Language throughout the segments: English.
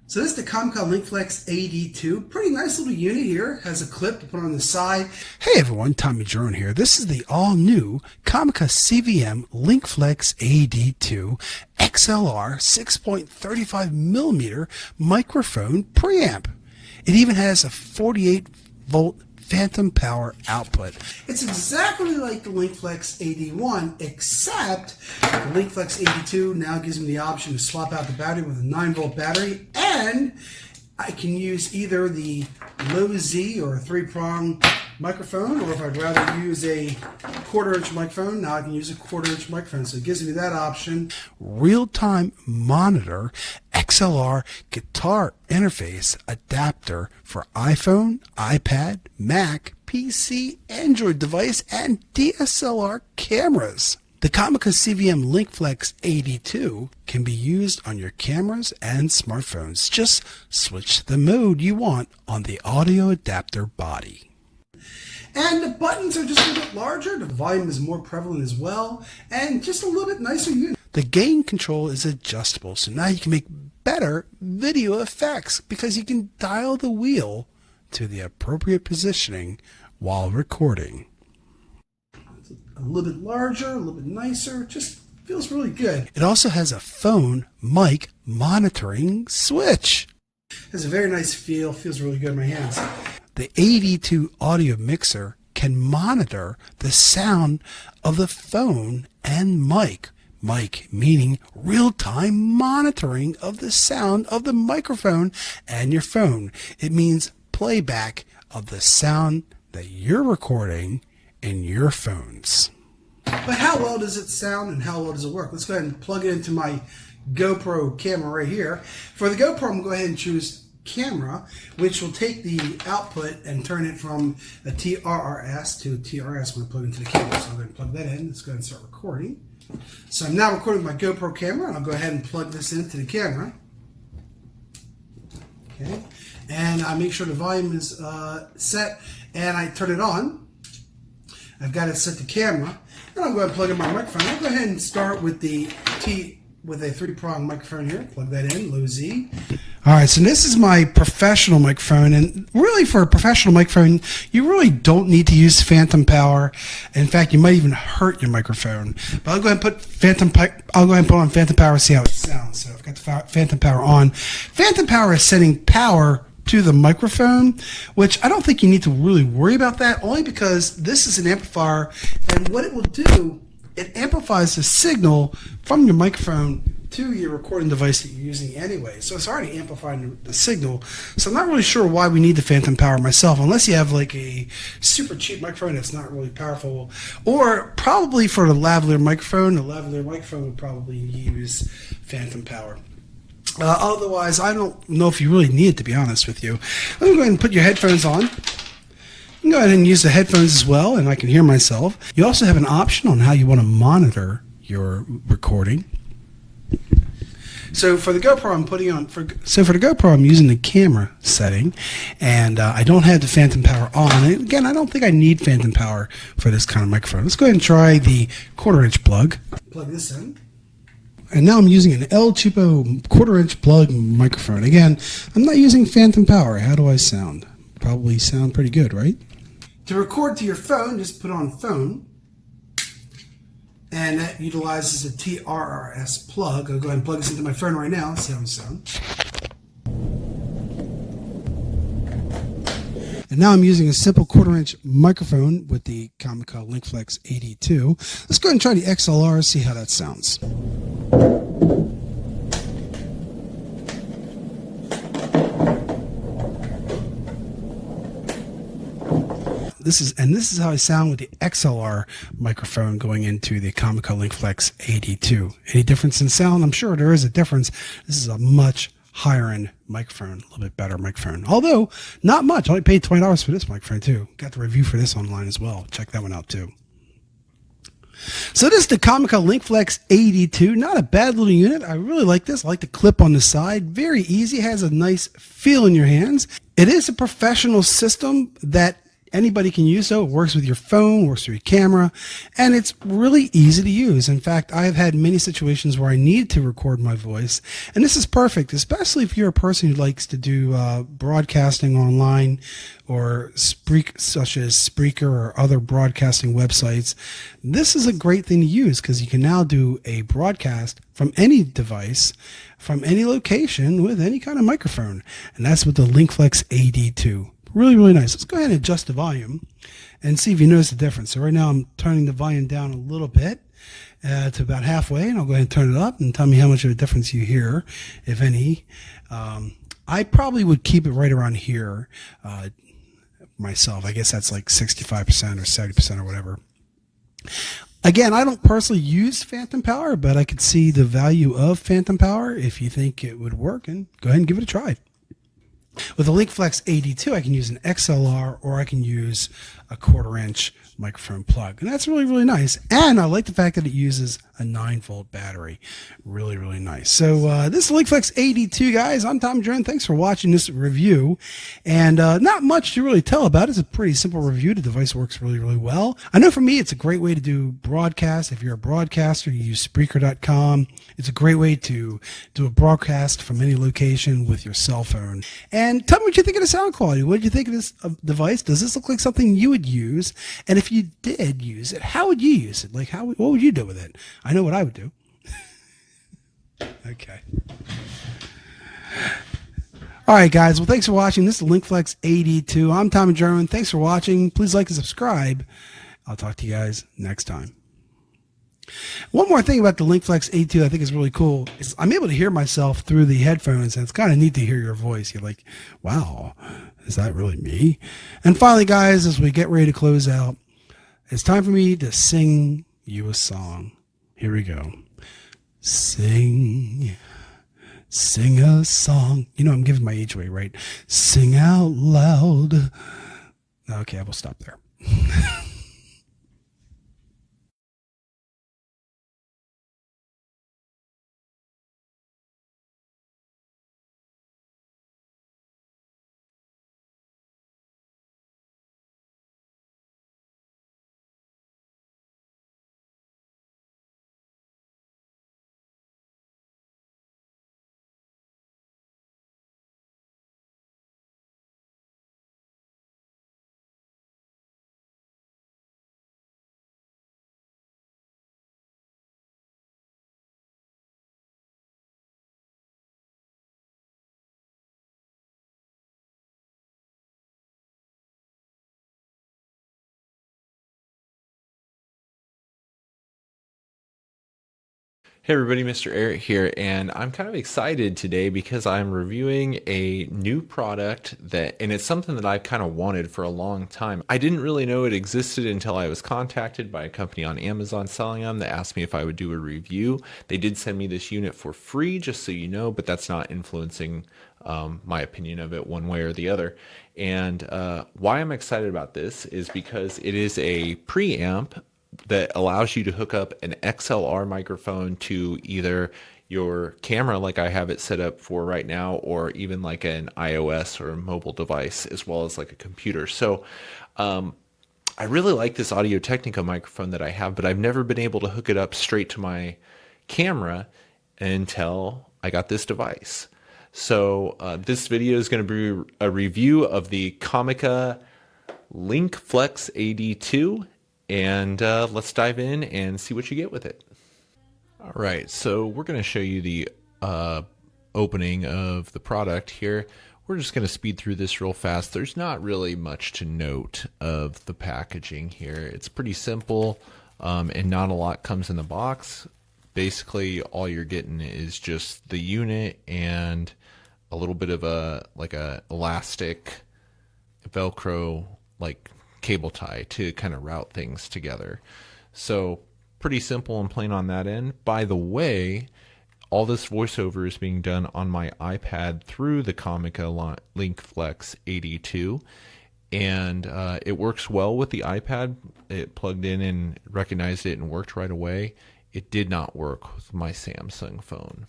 So this is the COMICA LINKFLEX.AD2. Pretty nice little unit here. Has a clip to put on the side. Hey everyone, Tommy Jerome here. This is the all-new COMICA CVM LINKFLEX.AD2 XLR 6.35mm microphone preamp. It even has a 48-volt phantom power output. It's exactly like the LINKFLEX.AD1, except the LINKFLEX.AD2 now gives me the option to swap out the battery with a 9-volt battery, and I can use either the low Z or a 3-prong microphone, or if I'd rather use a 1/4-inch microphone, now I can use a 1/4-inch microphone. So it gives me that option. Real-time monitor XLR guitar interface adapter for iPhone, iPad, Mac, PC, Android device, and DSLR cameras. The COMICA CVM LINKFLEX.AD2 can be used on your cameras and smartphones. Just switch the mode you want on the audio adapter body. And the buttons are just a little bit larger. The volume is more prevalent as well, and just a little bit nicer unit. The gain control is adjustable, so now you can make better video effects because you can dial the wheel to the appropriate positioning while recording. It's a little bit larger, a little bit nicer, just feels really good. It also has a phone mic monitoring switch. Has a very nice feel, feels really good in my hands. The AD2 audio mixer can monitor the sound of the phone and mic. Mic meaning real-time monitoring of the sound of the microphone and your phone. It means playback of the sound that you're recording in your phones. But how well does it sound and how well does it work? Let's go ahead and plug it into my GoPro camera right here. For the GoPro, I'm going to go ahead and choose camera, which will take the output and turn it from a TRRS to a TRS when I plug into the camera. So I'm going to plug that in. Let's go ahead and start recording. So I'm now recording my GoPro camera, and I'll go ahead and plug this into the camera. Okay, and I make sure the volume is set, and I turn it on. I've got it set to camera, and I'll go ahead and plug in my microphone. I'll go ahead and start with the with a 3-prong microphone here. Plug that in, low Z. All right, so this is my professional microphone, and really for a professional microphone, you really don't need to use phantom power. In fact, you might even hurt your microphone. But I'll go ahead and put on phantom power and see how it sounds. So I've got the phantom power on. Phantom power is sending power to the microphone, which I don't think you need to really worry about that, only because this is an amplifier, and what it will do, it amplifies the signal from your microphone to your recording device that you're using anyway. So it's already amplifying the signal. So I'm not really sure why we need the phantom power myself, unless you have like a super cheap microphone that's not really powerful. Or probably for the lavalier microphone would probably use phantom power. Otherwise, I don't know if you really need it, to be honest with you. Let me go ahead and put your headphones on. You can go ahead and use the headphones as well, and I can hear myself. You also have an option on how you want to monitor your recording. So for the GoPro, I'm using the camera setting, and I don't have the phantom power on. And again, I don't think I need phantom power for this kind of microphone. Let's go ahead and try the 1/4-inch plug. Plug this in. And now I'm using an El Chupo 1/4-inch plug microphone. Again, I'm not using phantom power. How do I sound? Probably sound pretty good, right? To record to your phone, just put on phone. And that utilizes a TRRS plug. I'll go ahead and plug this into my phone right now. Let's see how it sounds. And now I'm using a simple 1/4-inch microphone with the COMICA LINKFLEX.AD2. Let's go ahead and try the XLR, see how that sounds. This is how I sound with the XLR microphone going into the COMICA LINKFLEX.AD2. Any difference in sound? I'm sure there is a difference. This is a much higher end microphone, a little bit better microphone. Although, not much. I only paid $20 for this microphone too. Got the review for this online as well. Check that one out too. So this is the COMICA LINKFLEX.AD2. Not a bad little unit. I really like this. I like the clip on the side. Very easy. Has a nice feel in your hands. It is a professional system that Anybody can use it. It works with your phone, works with your camera, and it's really easy to use. In fact, I've had many situations where I need to record my voice, and this is perfect, especially if you're a person who likes to do broadcasting online or such as Spreaker or other broadcasting websites. This is a great thing to use because you can now do a broadcast from any device, from any location with any kind of microphone, and that's with the LINKFLEX.AD2. Really, really nice. Let's go ahead and adjust the volume and see if you notice the difference. So right now I'm turning the volume down a little bit to about halfway, and I'll go ahead and turn it up and tell me how much of a difference you hear, if any. I probably would keep it right around here myself. I guess that's like 65% or 70% or whatever. Again, I don't personally use phantom power, but I could see the value of phantom power if you think it would work, and go ahead and give it a try. With the LINKFLEX.AD2, I can use an XLR or I can use a 1/4-inch microphone plug. And that's really, really nice. And I like the fact that it uses a 9-volt battery. Really, really nice. So this is LINKFLEX.AD2, guys. I'm Tom Dren. Thanks for watching this review. And not much to really tell about it. It's a pretty simple review. The device works really, really well. I know for me, it's a great way to do broadcast. If you're a broadcaster, you use Spreaker.com. It's a great way to do a broadcast from any location with your cell phone. And tell me what you think of the sound quality. What did you think of this device? Does this look like something you would use? And if you did use it, how would you use it? Like, what would you do with it? I know what I would do. Okay. All right, guys. Well, thanks for watching. This is LINKFLEX.AD2. I'm Tommy German. Thanks for watching. Please like and subscribe. I'll talk to you guys next time. One more thing about the LINKFLEX.AD2 I think is really cool is I'm able to hear myself through the headphones, and it's kind of neat to hear your voice. You're like, wow, is that really me? And finally, guys, as we get ready to close out, it's time for me to sing you a song. Here we go. Sing a song. You know, I'm giving my age away, right? Sing out loud. Okay, I will stop there. Hey everybody, Mr. Eric here, and I'm kind of excited today because I'm reviewing a new product and it's something that I've kind of wanted for a long time. I didn't really know it existed until I was contacted by a company on Amazon selling them that asked me if I would do a review. They did send me this unit for free, just so you know, but that's not influencing my opinion of it one way or the other. And why I'm excited about this is because it is a preamp that allows you to hook up an XLR microphone to either your camera, like I have it set up for right now, or even like an iOS or a mobile device, as well as like a computer. So I really like this Audio-Technica microphone that I have, but I've never been able to hook it up straight to my camera until I got this device. So this video is going to be a review of the COMICA LINKFLEX.AD2. And let's dive in and see what you get with it. All right, so we're going to show you the opening of the product here. We're just going to speed through this real fast. There's not really much to note of the packaging here. It's pretty simple, and not a lot comes in the box. Basically, all you're getting is just the unit and a little bit of a elastic Velcro cable tie to kind of route things together. So pretty simple and plain on that end. By the way, all this voiceover is being done on my iPad through the COMICA LINKFLEX.AD2, and it works well with the iPad. It plugged in and recognized it and worked right away. It did not work with my Samsung phone.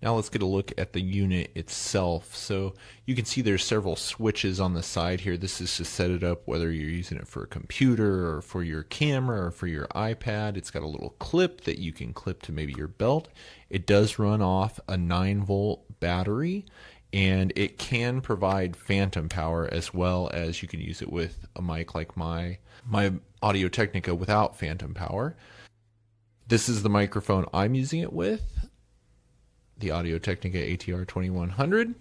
Now let's get a look at the unit itself. So you can see there's several switches on the side here. This is to set it up whether you're using it for a computer or for your camera or for your iPad. It's got a little clip that you can clip to maybe your belt. It does run off a 9-volt battery, and it can provide phantom power, as well as you can use it with a mic like my Audio Technica without phantom power. This is the microphone I'm using it with, the Audio Technica ATR 2100.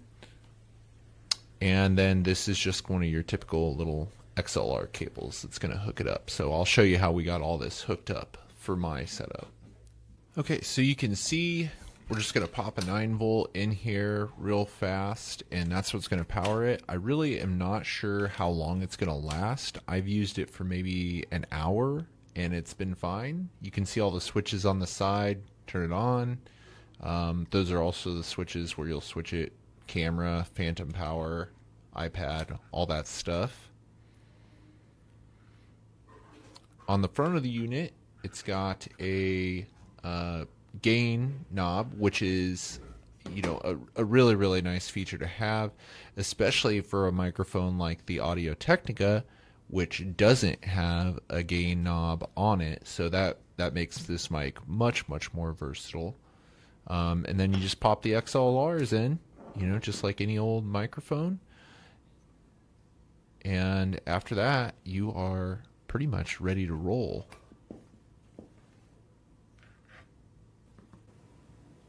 And then this is just one of your typical little XLR cables that's going to hook it up. So I'll show you how we got all this hooked up for my setup. Okay, so you can see we're just going to pop a 9-volt in here real fast, and that's what's going to power it. I really am not sure how long it's going to last. I've used it for maybe an hour, and it's been fine. You can see all the switches on the side. Turn it on. Those are also the switches where you'll switch it: camera, phantom power, iPad, all that stuff. On the front of the unit, it's got a gain knob, which is, you know, a really, really nice feature to have, especially for a microphone like the Audio Technica, which doesn't have a gain knob on it. So that makes this mic much, much more versatile. And then you just pop the XLRs in, you know, just like any old microphone. And after that, you are pretty much ready to roll.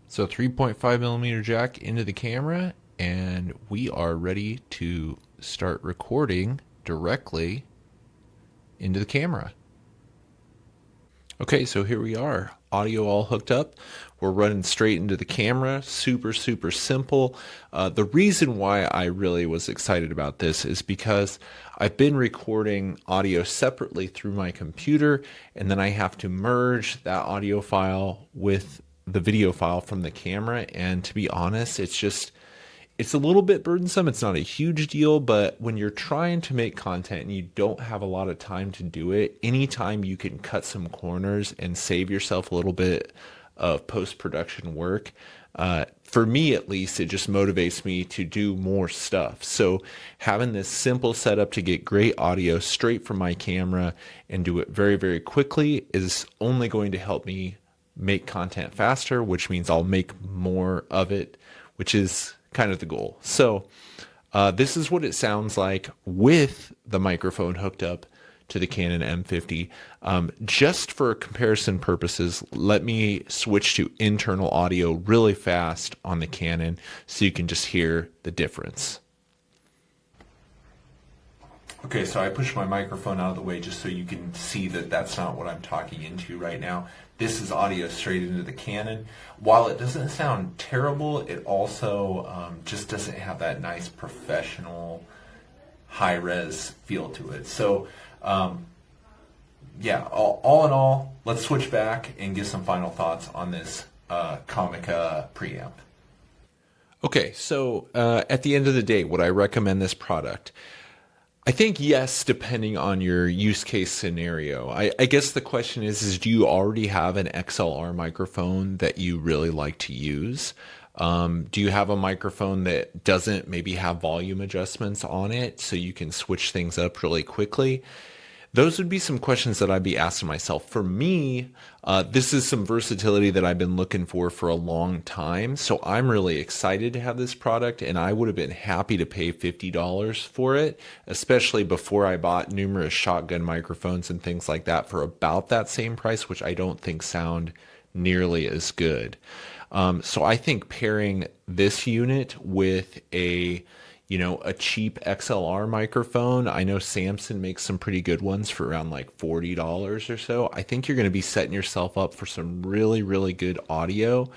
So 3.5 millimeter jack into the camera, and we are ready to start recording directly into the camera. Okay, so here we are, audio all hooked up. We're running straight into the camera, super, super simple. The reason why I really was excited about this is because I've been recording audio separately through my computer, and then I have to merge that audio file with the video file from the camera. And to be honest, it's a little bit burdensome. It's not a huge deal, but when you're trying to make content and you don't have a lot of time to do it, anytime you can cut some corners and save yourself a little bit of post-production work, for me at least, it just motivates me to do more stuff. So having this simple setup to get great audio straight from my camera and do it very, very quickly is only going to help me make content faster, which means I'll make more of it, which is kind of the goal. So this is what it sounds like with the microphone hooked up to the Canon M50. Just for comparison purposes, let me switch to internal audio really fast on the Canon so you can just hear the difference. Okay, so I pushed my microphone out of the way just so you can see that that's not what I'm talking into right now. This is audio straight into the Canon. While it doesn't sound terrible, it also just doesn't have that nice professional high-res feel to it. So yeah, all in all, let's switch back and give some final thoughts on this COMICA preamp. Okay, so at the end of the day, would I recommend this product? I think yes, depending on your use case scenario. I guess the question is do you already have an XLR microphone that you really like to use? Do you have a microphone that doesn't maybe have volume adjustments on it so you can switch things up really quickly? Those would be some questions that I'd be asking myself. For me, this is some versatility that I've been looking for a long time. So I'm really excited to have this product, and I would have been happy to pay $50 for it, especially before I bought numerous shotgun microphones and things like that for about that same price, which I don't think sound nearly as good. So I think pairing this unit with a cheap XLR microphone. I know Samson makes some pretty good ones for around like $40 or so. I think you're going to be setting yourself up for some really, really good audio,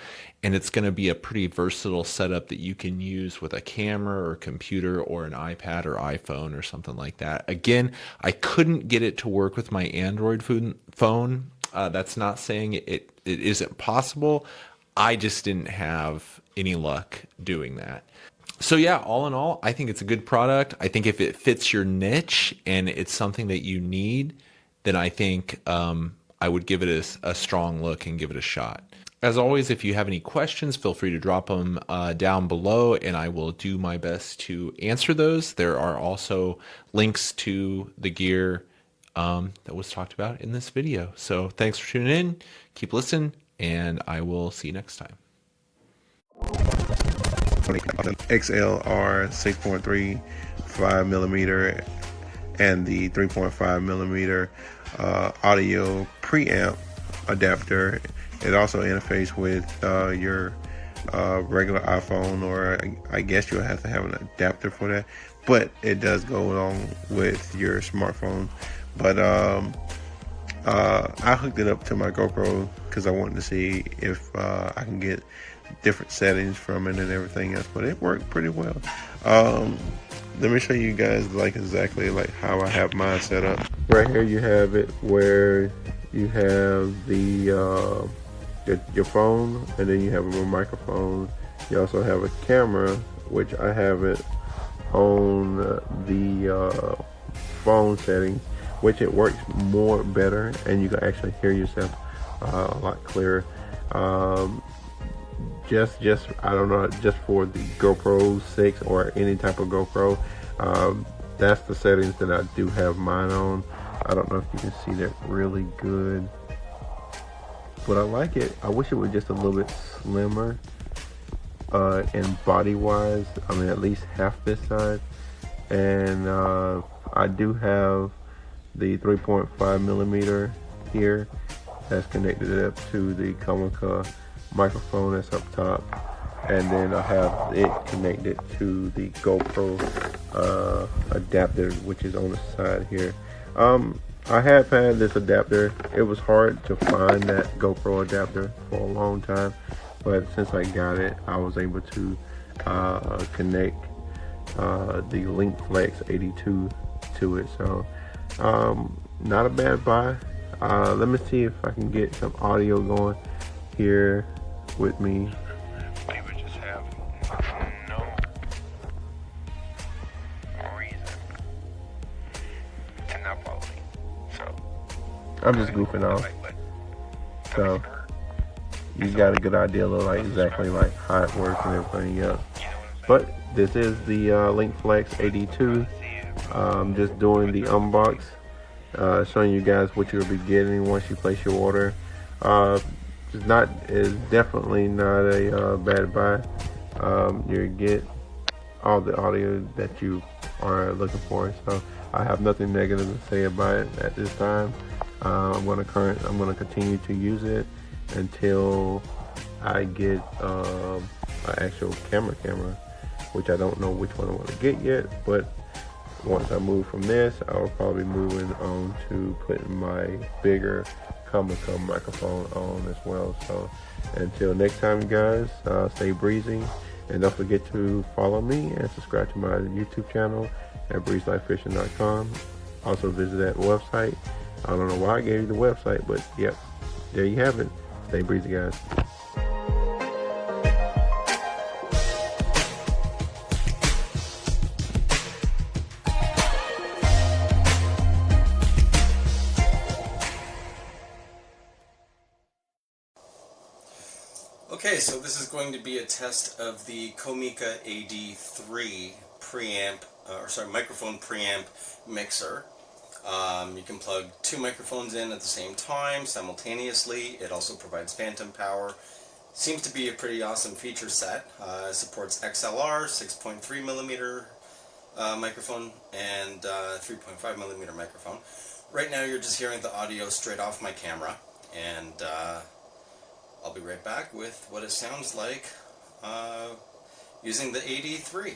and it's going to be a pretty versatile setup that you can use with a camera or computer or an iPad or iPhone or something like that. Again, I couldn't get it to work with my Android phone. That's not saying it isn't possible. I just didn't have any luck doing that. So yeah, all in all, I think it's a good product. I think if it fits your niche and it's something that you need, then I think I would give it a strong look and give it a shot. As always, if you have any questions, feel free to drop them down below, and I will do my best to answer those. There are also links to the gear that was talked about in this video. So thanks for tuning in. Keep listening, and I will see you next time. XLR 6.3 5mm and the 3.5 millimeter audio preamp adapter. It also interfaces with your regular iPhone, or I guess you'll have to have an adapter for that, but it does go along with your smartphone. But I hooked it up to my GoPro because I wanted to see if I can get different settings from it and everything else, but it worked pretty well. Let me show you guys exactly how I have mine set up. Right here you have it where you have the your phone, and then you have a microphone. You also have a camera, which I have it on the phone settings, which it works better, and you can actually hear yourself a lot clearer. Just I don't know, just for the GoPro 6 or any type of GoPro, that's the settings that I do have mine on. I don't know if you can see that really good, but I like it. I wish it was just a little bit slimmer and body wise. I mean, at least half this size. And I do have the 3.5 millimeter here that's connected up to the COMICA microphone that's up top, and then I have it connected to the GoPro adapter, which is on the side here. I have had this adapter. It was hard to find that GoPro adapter for a long time, but since I got it, I was able to connect the LINKFLEX.AD2 to it. So not a bad buy. Let me see if I can get some audio going here with me. They would just have no reason to not follow me. So I'm just goofing off. So you got a good idea of exactly how it works and everything else. But this is the LINKFLEX.AD2. Just doing the unbox, showing you guys what you'll be getting once you place your order. It's definitely not a bad buy. You get all the audio that you are looking for. So I have nothing negative to say about it at this time. I'm gonna continue to use it until I get an actual camera, which I don't know which one I want to get yet. But once I move from this, I'll probably be moving on to putting my bigger COMICA microphone on as well. So until next time, guys, stay breezy, and don't forget to follow me and subscribe to my YouTube channel at breezelifefishing.com. Also visit that website. I don't know why I gave you the website, but yep, there you have it. Stay breezy, guys. Okay, so this is going to be a test of the COMICA AD3 microphone preamp mixer. You can plug two microphones in at the same time, simultaneously. It also provides phantom power. Seems to be a pretty awesome feature set. Supports XLR, 6.3 millimeter microphone, and 3.5 millimeter microphone. Right now you're just hearing the audio straight off my camera, and I'll be right back with what it sounds like using the AD3.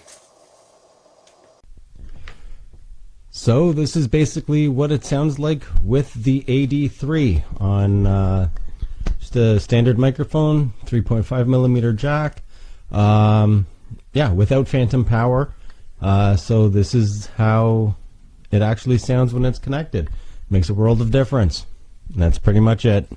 So this is basically what it sounds like with the AD3 on just a standard microphone, 3.5 millimeter jack, yeah, without phantom power. So this is how it actually sounds when it's connected. Makes a world of difference. And that's pretty much it.